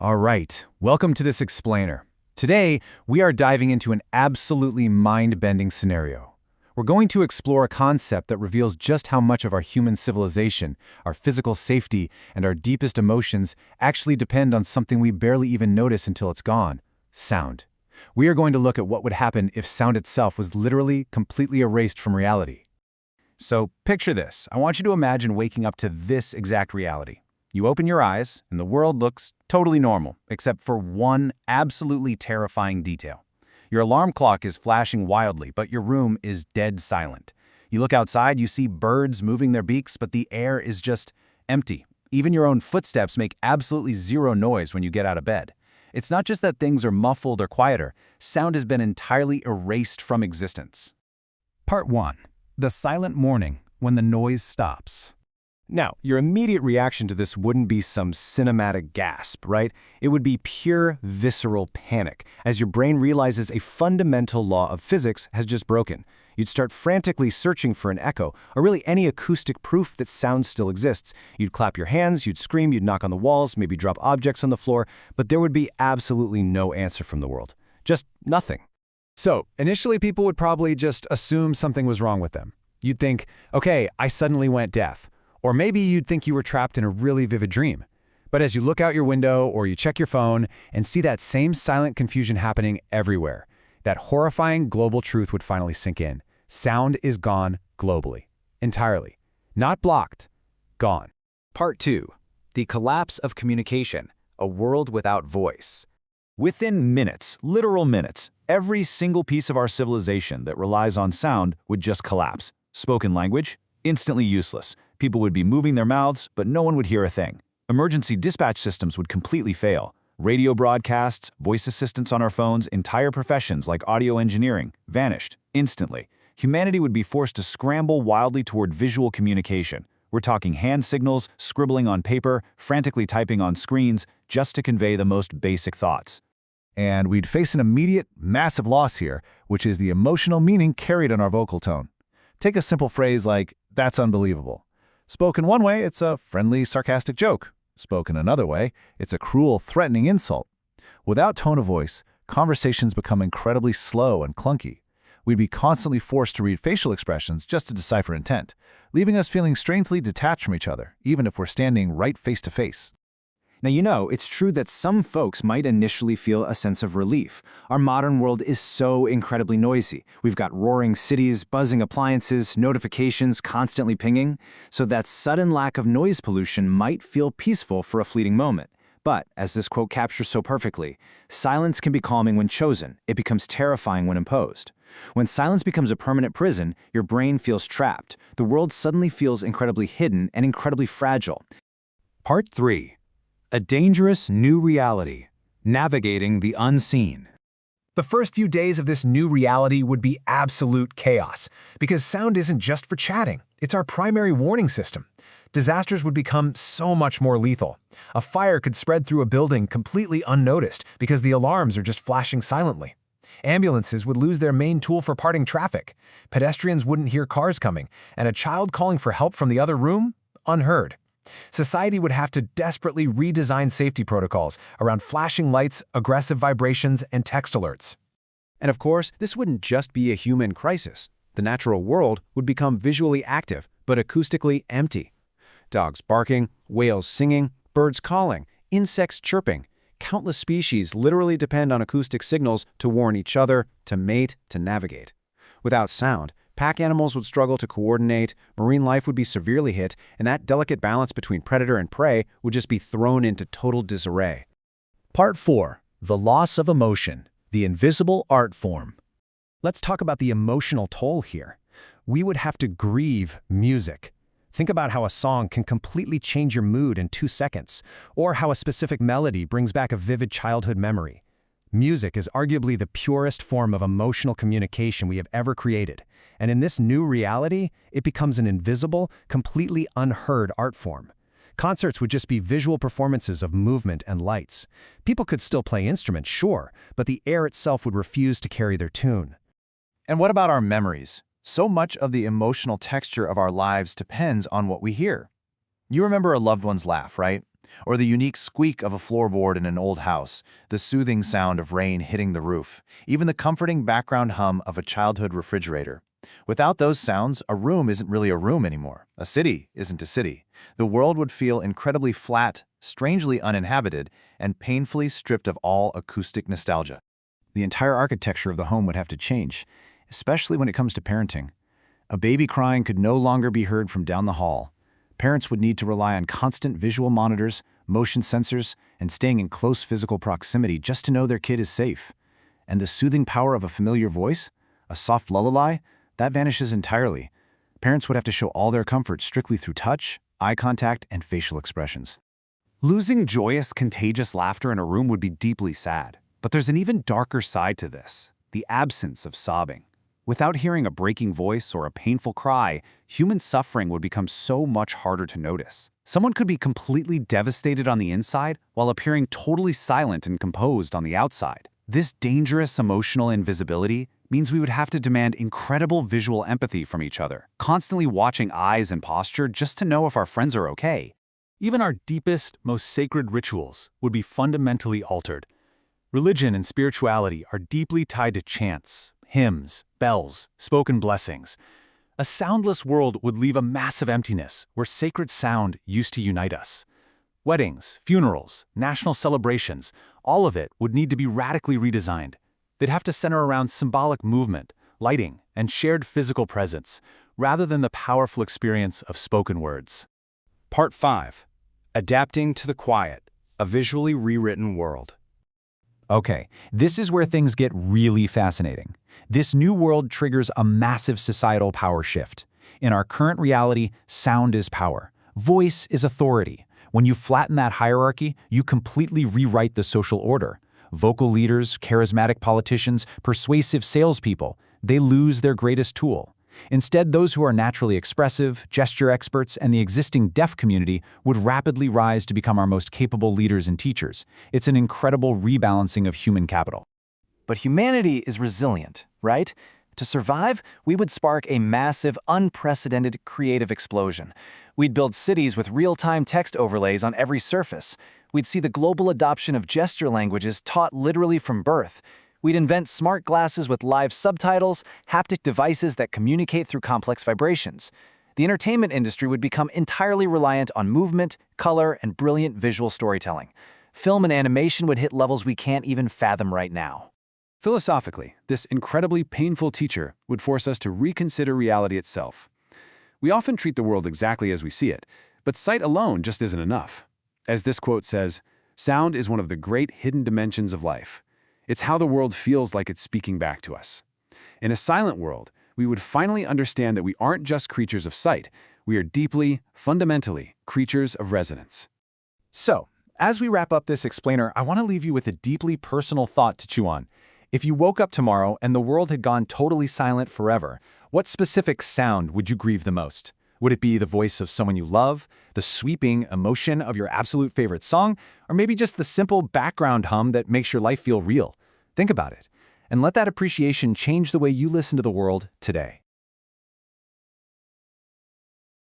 All right, welcome to this explainer. Today, we are diving into an absolutely mind-bending scenario. We're going to explore a concept that reveals just how much of our human civilization, our physical safety, and our deepest emotions actually depend on something we barely even notice until it's gone: sound. We are going to look at what would happen if sound itself was literally completely erased from reality. So picture this. I want you to imagine waking up to this exact reality. You open your eyes, and the world looks totally normal, except for one absolutely terrifying detail. Your alarm clock is flashing wildly, but your room is dead silent. You look outside, you see birds moving their beaks, but the air is just empty. Even your own footsteps make absolutely zero noise when you get out of bed. It's not just that things are muffled or quieter. Sound has been entirely erased from existence. Part 1. The silent morning, when the noise stops. Now, your immediate reaction to this wouldn't be some cinematic gasp, right? It would be pure visceral panic, as your brain realizes a fundamental law of physics has just broken. You'd start frantically searching for an echo, or really any acoustic proof that sound still exists. You'd clap your hands, you'd scream, you'd knock on the walls, maybe drop objects on the floor, but there would be absolutely no answer from the world. Just nothing. So, initially people would probably just assume something was wrong with them. You'd think, okay, I suddenly went deaf. Or maybe you'd think you were trapped in a really vivid dream. But as you look out your window or you check your phone and see that same silent confusion happening everywhere, that horrifying global truth would finally sink in. Sound is gone globally. Entirely. Not blocked. Gone. Part 2. The collapse of communication, a world without voice. Within minutes, literal minutes, every single piece of our civilization that relies on sound would just collapse. Spoken language, instantly useless. People would be moving their mouths, but no one would hear a thing. Emergency dispatch systems would completely fail. Radio broadcasts, voice assistants on our phones, entire professions like audio engineering vanished instantly. Humanity would be forced to scramble wildly toward visual communication. We're talking hand signals, scribbling on paper, frantically typing on screens, just to convey the most basic thoughts. And we'd face an immediate, massive loss here, which is the emotional meaning carried in our vocal tone. Take a simple phrase like, "That's unbelievable." Spoken one way, it's a friendly, sarcastic joke. Spoken another way, it's a cruel, threatening insult. Without tone of voice, conversations become incredibly slow and clunky. We'd be constantly forced to read facial expressions just to decipher intent, leaving us feeling strangely detached from each other, even if we're standing right face to face. Now, it's true that some folks might initially feel a sense of relief. Our modern world is so incredibly noisy. We've got roaring cities, buzzing appliances, notifications constantly pinging. So that sudden lack of noise pollution might feel peaceful for a fleeting moment. But, as this quote captures so perfectly, silence can be calming when chosen. It becomes terrifying when imposed. When silence becomes a permanent prison, your brain feels trapped. The world suddenly feels incredibly hidden and incredibly fragile. Part 3. A dangerous new reality, navigating the unseen. The first few days of this new reality would be absolute chaos, because sound isn't just for chatting, it's our primary warning system. Disasters would become so much more lethal. A fire could spread through a building completely unnoticed because the alarms are just flashing silently. Ambulances would lose their main tool for parting traffic. Pedestrians wouldn't hear cars coming, and a child calling for help from the other room? Unheard. Society would have to desperately redesign safety protocols around flashing lights, aggressive vibrations, and text alerts. And of course, this wouldn't just be a human crisis. The natural world would become visually active, but acoustically empty. Dogs barking, whales singing, birds calling, insects chirping. Countless species literally depend on acoustic signals to warn each other, to mate, to navigate. Without sound, pack animals would struggle to coordinate, marine life would be severely hit, and that delicate balance between predator and prey would just be thrown into total disarray. Part 4. The loss of emotion, the invisible art form. Let's talk about the emotional toll here. We would have to grieve music. Think about how a song can completely change your mood in 2 seconds, or how a specific melody brings back a vivid childhood memory. Music is arguably the purest form of emotional communication we have ever created, and in this new reality, it becomes an invisible, completely unheard art form. Concerts would just be visual performances of movement and lights. People could still play instruments, sure, but the air itself would refuse to carry their tune. And what about our memories? So much of the emotional texture of our lives depends on what we hear. You remember a loved one's laugh, right? Or the unique squeak of a floorboard in an old house, the soothing sound of rain hitting the roof, even the comforting background hum of a childhood refrigerator. Without those sounds, a room isn't really a room anymore. A city isn't a city. The world would feel incredibly flat, strangely uninhabited, and painfully stripped of all acoustic nostalgia. The entire architecture of the home would have to change, especially when it comes to parenting. A baby crying could no longer be heard from down the hall. Parents would need to rely on constant visual monitors, motion sensors, and staying in close physical proximity just to know their kid is safe. And the soothing power of a familiar voice, a soft lullaby, that vanishes entirely. Parents would have to show all their comfort strictly through touch, eye contact, and facial expressions. Losing joyous, contagious laughter in a room would be deeply sad. But there's an even darker side to this, the absence of sobbing. Without hearing a breaking voice or a painful cry, human suffering would become so much harder to notice. Someone could be completely devastated on the inside while appearing totally silent and composed on the outside. This dangerous emotional invisibility means we would have to demand incredible visual empathy from each other, constantly watching eyes and posture just to know if our friends are okay. Even our deepest, most sacred rituals would be fundamentally altered. Religion and spirituality are deeply tied to chants, hymns, bells, spoken blessings. A soundless world would leave a massive emptiness where sacred sound used to unite us. Weddings, funerals, national celebrations, all of it would need to be radically redesigned. They'd have to center around symbolic movement, lighting, and shared physical presence, rather than the powerful experience of spoken words. Part 5. Adapting to the quiet, a visually rewritten world. Okay, this is where things get really fascinating. This new world triggers a massive societal power shift. In our current reality, sound is power. Voice is authority. When you flatten that hierarchy, you completely rewrite the social order. Vocal leaders, charismatic politicians, persuasive salespeople, they lose their greatest tool. Instead, those who are naturally expressive, gesture experts, and the existing deaf community would rapidly rise to become our most capable leaders and teachers. It's an incredible rebalancing of human capital. But humanity is resilient, right? To survive, we would spark a massive, unprecedented creative explosion. We'd build cities with real-time text overlays on every surface. We'd see the global adoption of gesture languages taught literally from birth. We'd invent smart glasses with live subtitles, haptic devices that communicate through complex vibrations. The entertainment industry would become entirely reliant on movement, color, and brilliant visual storytelling. Film and animation would hit levels we can't even fathom right now. Philosophically, this incredibly painful teacher would force us to reconsider reality itself. We often treat the world exactly as we see it, but sight alone just isn't enough. As this quote says, "Sound is one of the great hidden dimensions of life. It's how the world feels like it's speaking back to us." In a silent world, we would finally understand that we aren't just creatures of sight. We are deeply, fundamentally, creatures of resonance. So, as we wrap up this explainer, I want to leave you with a deeply personal thought to chew on. If you woke up tomorrow and the world had gone totally silent forever, what specific sound would you grieve the most? Would it be the voice of someone you love, the sweeping emotion of your absolute favorite song, or maybe just the simple background hum that makes your life feel real? Think about it, and let that appreciation change the way you listen to the world today.